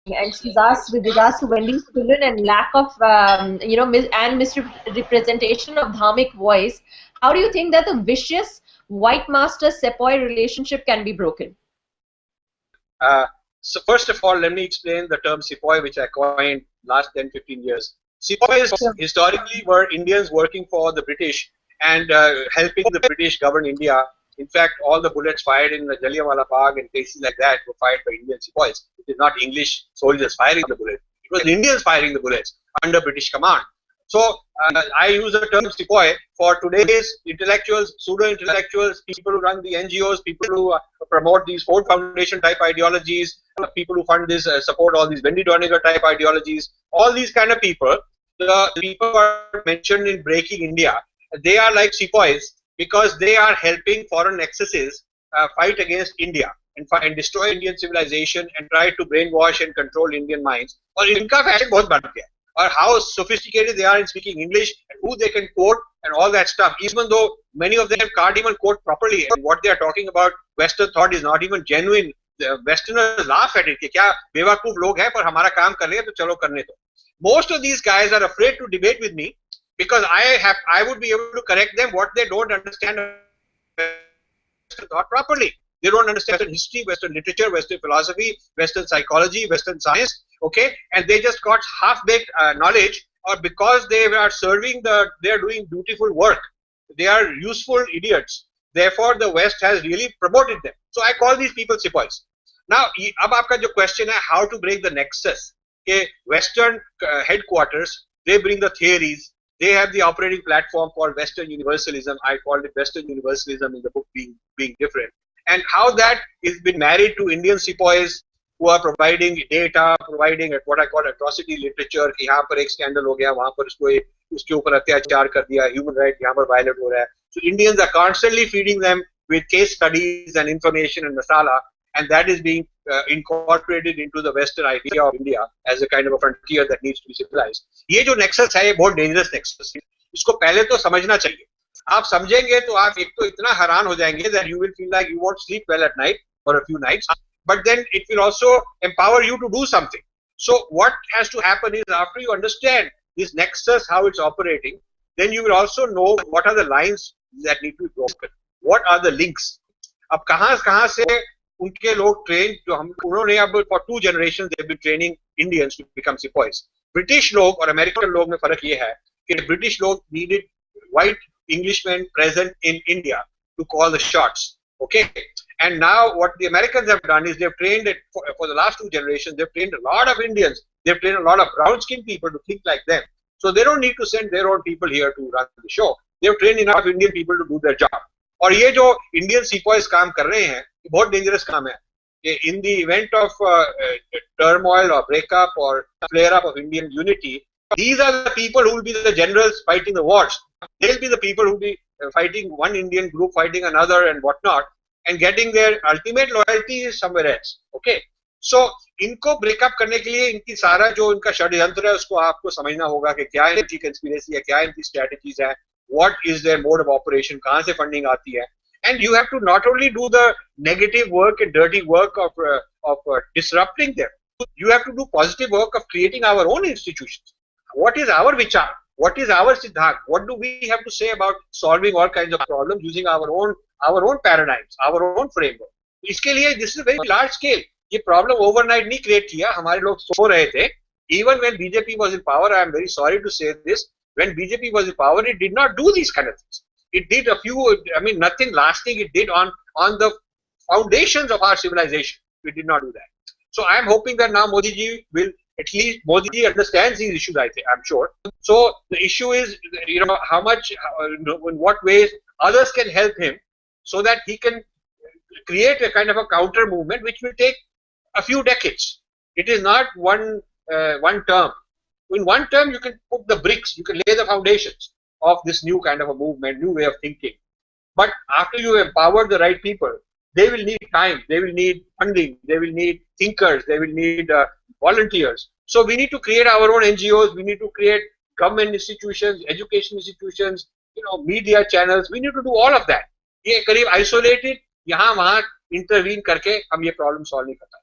and she's asked with regards to Wendy's children and lack of, and misrepresentation of dharmic voice. How do you think that the vicious white master sepoy relationship can be broken? So first of all, let me explain the term sepoy, which I coined last 10-15 years. Sepoys historically were Indians working for the British and helping the British govern India. In fact, all the bullets fired in the Jallianwala Bagh and places like that were fired by Indian sepoys. It is not English soldiers firing the bullets. It was Indians firing the bullets under British command. So I use the term sepoy for today's intellectuals, pseudo-intellectuals, people who run the NGOs, people who promote these Ford Foundation type ideologies, people who fund this, support all these Wendy Doniger type ideologies, all these kind of people. The people who are mentioned in Breaking India, they are like sepoys because they are helping foreign excesses fight against India and destroy Indian civilization and try to brainwash and control Indian minds. और इनका fashion बहुत बढ़ गया, or how sophisticated they are in speaking English and who they can quote and all that stuff. Even though many of them can't even quote properly, and what they are talking about, Western thought is not even genuine. The Westerners laugh at it कि क्या बेवकूफ लोग हैं पर हमारा काम कर रहे हैं तो चलो करने दो. Most of these guys are afraid to debate with me because I would be able to correct them what they don't understand thought properly. They don't understand Western history, Western literature, Western philosophy, Western psychology, Western science, okay? And they just got half-baked knowledge, or because they are they are doing beautiful work. They are useful idiots. Therefore, the West has really promoted them. So I call these people sepoys. Now, अब आपका जो question है, how to break the nexus? Okay, Western headquarters, they bring the theories. They have the operating platform called Western universalism. I called it Western universalism in the book, being different. And how that is been married to Indian sepoys who are providing data, providing what I call atrocity literature. कि यहाँ पर एक scandal हो गया, वहाँ पर उसके ऊपर अत्याचार कर दिया, human right यहाँ पर violate हो रहा है. So Indians are constantly feeding them with case studies and information and masala, and that is being incorporated into the Western idea of India as a kind of a frontier that needs to be civilized. ये जो nexus है, ये बहुत dangerous nexus है. इसको पहले तो समझना चाहिए. आप समझेंगे तो आप एक तो इतना हैरान हो जाएंगे that you will feel like you won't sleep well at night for a few nights, but then it will also empower you to do something. So what has to happen is after you understand this nexus, how it's operating, then you will also know what are the lines that need to be broken. What are the links? अब कहाँ से उनके लोग train जो उन्होंने अब for 2 generations they've been training Indians to become sepoys. British लोग और American लोग में फर्क ये है कि British लोग needed white Englishmen present in India to call the shots, okay? And now what the Americans have done is they've trained it for the last 2 generations. They've trained a lot of Indians. They've trained a lot of brown-skinned people to think like them. So they don't need to send their own people here to run the show. They've trained enough Indian people to do their job. और ये जो Indian sepoys काम कर रहे हैं, ये बहुत dangerous काम है. In the event of turmoil or breakup or flare-up of Indian unity, these are the people who will be the generals fighting the wars. They'll be the people who will be fighting one Indian group, fighting another and whatnot, and getting their ultimate loyalty is somewhere else. Okay? So, इनको breakup करने के लिए इनकी सारा जो इनका षड्यंत्र है उसको आपको समझना होगा कि क्या इनकी conspiracy है, क्या इनकी strategies है, what is their mode of operation, कहाँ से funding आती है. And you have to not only do the negative work and dirty work of disrupting them, you have to do positive work of creating our own institutions. What is our vichar? What is our siddhant? What do we have to say about solving all kinds of problems using our own paradigms, our own framework? इसके लिए this is a very large scale. ये problem overnight नहीं create किया. हमारे लोग सो रहे थे. Even when BJP was in power, I am very sorry to say this. When BJP was in power, it did not do these kind of things. It did a few. I mean, nothing lasting. It did on the foundations of our civilization. We did not do that. So I am hoping that now Modi ji will. At least Modi ji understands these issues, I'm sure. So the issue is, how much, in what ways others can help him so that he can create a kind of a counter movement which will take a few decades. It is not one term. In one term, you can put the bricks, you can lay the foundations of this new kind of a movement, new way of thinking. But after you empower the right people, they will need time, they will need funding, they will need thinkers, they will need volunteers. So we need to create our own NGOs, we need to create government institutions, education institutions, media channels. We need to do all of that. ये करीब isolated, यहाँ वहाँ intervene करके हम ये problem solve नहीं करता.